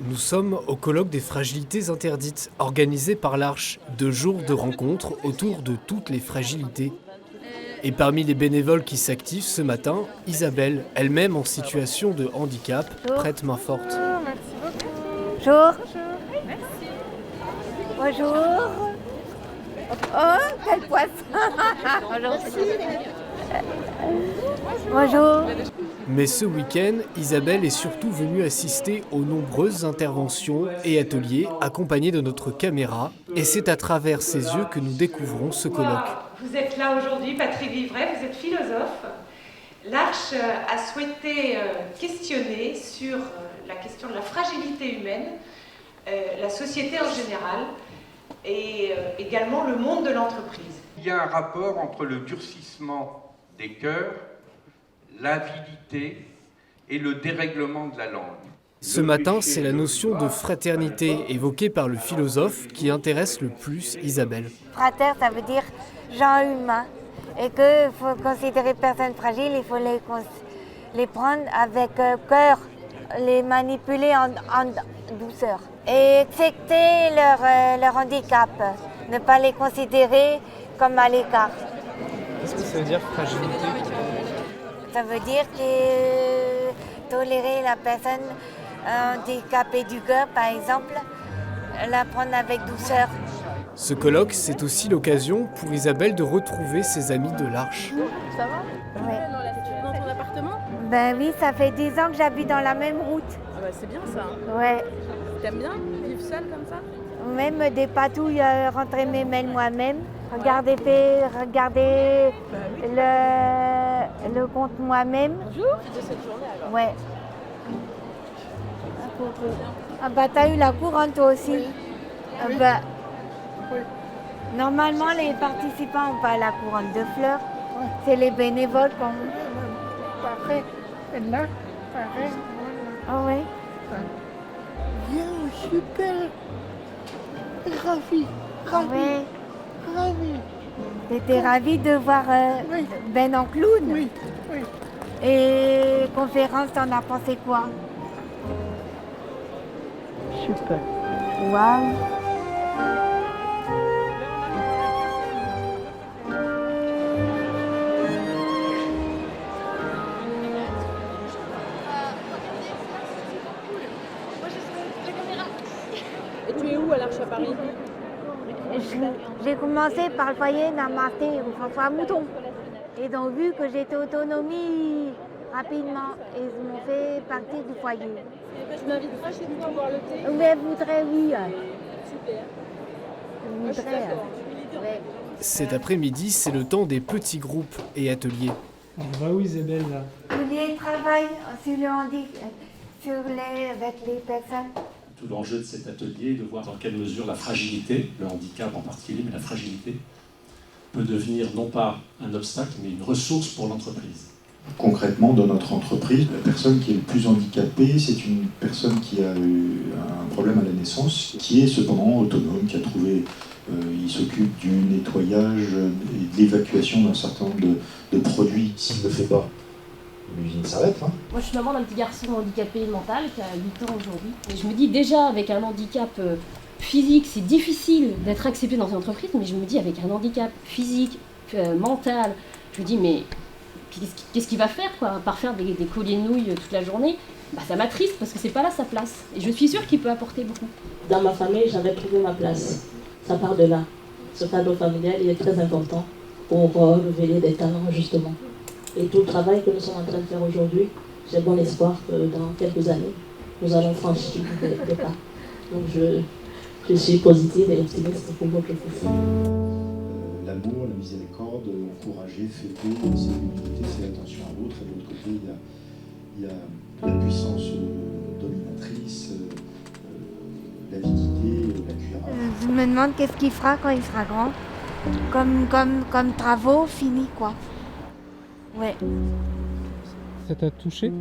Nous sommes au colloque des fragilités interdites, organisé par l'Arche, 2 jours de rencontres autour de toutes les fragilités. Et parmi les bénévoles qui s'activent ce matin, Isabelle, elle-même en situation de handicap, prête main forte. Bonjour. Bonjour. Oh, quel poisson. Bonjour. Mais ce week-end, Isabelle est surtout venue assister aux nombreuses interventions et ateliers accompagnés de notre caméra. Et c'est à travers ses yeux que nous découvrons ce colloque. Vous êtes là aujourd'hui, Patrick Vivray, vous êtes philosophe. L'Arche a souhaité questionner sur la question de la fragilité humaine, la société en général et également le monde de l'entreprise. Il y a un rapport entre le durcissement des cœurs, l'avidité et le dérèglement de la langue. Ce matin, c'est la notion de fraternité évoquée par le philosophe qui intéresse le plus Isabelle. Frater, ça veut dire gens humains. Et qu'il faut considérer personnes fragiles, il faut les prendre avec cœur, les manipuler en douceur. Et accepter leur handicap, ne pas les considérer comme à l'écart. Qu'est-ce que ça veut dire fragilité ? Ça veut dire que tolérer la personne handicapée du cœur, par exemple, la prendre avec douceur. Ce colloque, c'est aussi l'occasion pour Isabelle de retrouver ses amis de l'Arche. Ça va? Ouais. Dans ton appartement? Ben oui, ça fait 10 ans que j'habite dans la même route. Ah bah c'est bien ça. Hein. Ouais. T'aimes bien vivre seule comme ça? Même des patouilles, rentrer mes mails moi-même. Regarder le compte moi-même. Bonjour. De cette journée alors? Ouais. Ah bah t'as eu la couronne toi aussi. Oui. Ah Oui. bah, Oui. normalement les participants n'ont pas la couronne de fleurs. Ouais. C'est les bénévoles qu'on... Pareil, et là, pareil, voilà. Ah ouais. Bien, super. Ravi, Ouais. ravi. J'étais ravie de voir Oui. Ben en clown. Oui, oui. Et conférence, t'en as pensé quoi? Super. Waouh. Et tu es où à l'Arche à Paris? J'ai commencé par le foyer d'Amarté au François Mouton. Ils ont vu que j'étais autonomie rapidement et ils m'ont fait partie du foyer. Tu m'inviteras chez toi boire le thé? Oui, elle voudrait, oui. Super. Elle voudrait. Ouais. Cet après-midi, c'est le temps des petits groupes et ateliers. On va où Isabelle là? Vous travail sur le handicap, avec les personnes. Tout l'enjeu de cet atelier est de voir dans quelle mesure la fragilité, le handicap en particulier, mais la fragilité, peut devenir non pas un obstacle, mais une ressource pour l'entreprise. Concrètement, dans notre entreprise, la personne qui est le plus handicapée, c'est une personne qui a eu un problème à la naissance, qui est cependant autonome, qui a trouvé, il s'occupe du nettoyage et de l'évacuation d'un certain nombre de produits. S'il ne le fait pas, l'usine s'arrête. Hein. Moi, je suis maman d'un petit garçon handicapé mental qui a 8 ans aujourd'hui. Et je me dis déjà, avec un handicap physique, c'est difficile d'être accepté dans une entreprise, mais je me dis, avec un handicap physique, mental, je me dis, mais qu'est-ce qu'il va faire, quoi, à part faire des colliers de nouilles toute la journée? Bah, ça m'attriste parce que c'est pas là sa place. Et je suis sûre qu'il peut apporter beaucoup. Dans ma famille, j'avais trouvé ma place. Ça part de là. Ce cadre familial, il est très important pour révéler des talents, justement. Et tout le travail que nous sommes en train de faire aujourd'hui, j'ai bon espoir que dans quelques années, nous allons franchir des pas. Donc je suis positive et optimiste pour votre fils. L'amour, la miséricorde, encourager, fêter, c'est l'humilité, c'est l'attention à l'autre. Et de l'autre côté, il y a la puissance dominatrice, l'avidité, la cuirasse. Je me demande qu'est-ce qu'il fera quand il sera grand. Comme travaux finis, quoi. Ouais. Ça t'a touché?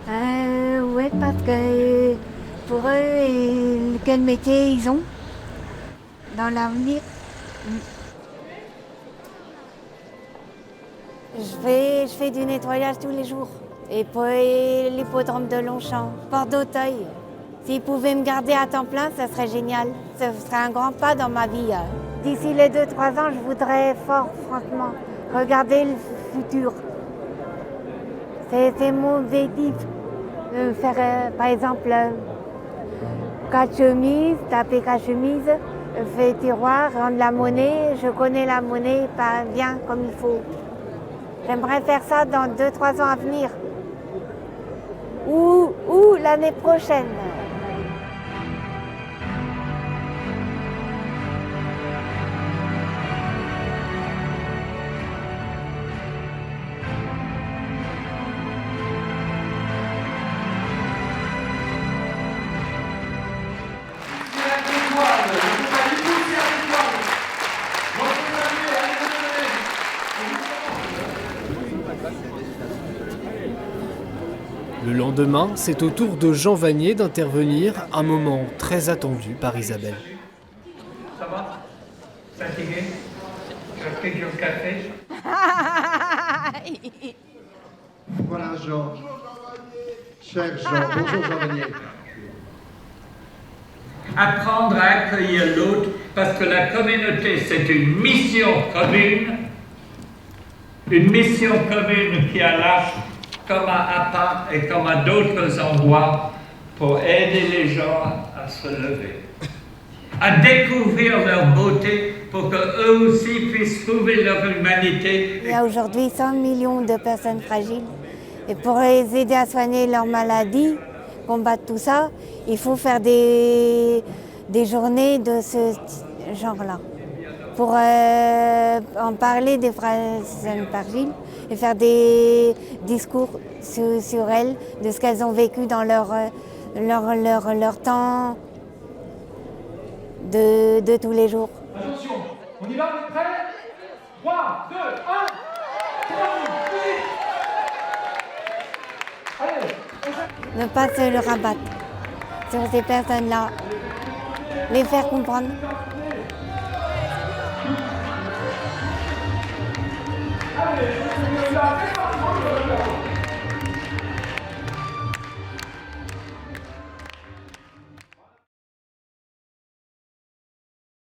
Ouais, parce que pour eux, quel métier ils ont dans l'avenir. Je fais du nettoyage tous les jours. Et pour l'hippodrome de Longchamp, Port d'Auteuil. S'ils pouvaient me garder à temps plein, ça serait génial. Ce serait un grand pas dans ma vie. D'ici les 2-3 ans, je voudrais fort, franchement, regarder le futur. C'est mon objectif. Faire, par exemple, cache-chemise, taper cache-chemise, faire tiroir, rendre la monnaie. Je connais la monnaie pas bien comme il faut. J'aimerais faire ça dans 2-3 ans à venir. Ou l'année prochaine. Le lendemain, c'est au tour de Jean Vanier d'intervenir, un moment très attendu par Isabelle. Ça va? Fatigué? Tu as pris du café? Voilà Jean. Cher Jean, bonjour Jean Vanier. Apprendre à accueillir l'autre, parce que la communauté, c'est une mission commune qui a l'âge comme à Appa et comme à d'autres endroits pour aider les gens à se lever, à découvrir leur beauté pour qu'eux aussi puissent trouver leur humanité. Il y a aujourd'hui 100 millions de personnes fragiles et pour les aider à soigner leur maladie, combattre tout ça, il faut faire des journées de ce genre-là. Pour en parler des personnes fragiles et faire des discours sur elles, de ce qu'elles ont vécu dans leur temps de tous les jours. Attention, on y va, on est prêts? 3, 2, 1, allez! Ne pas se le rabattre sur ces personnes-là, les faire comprendre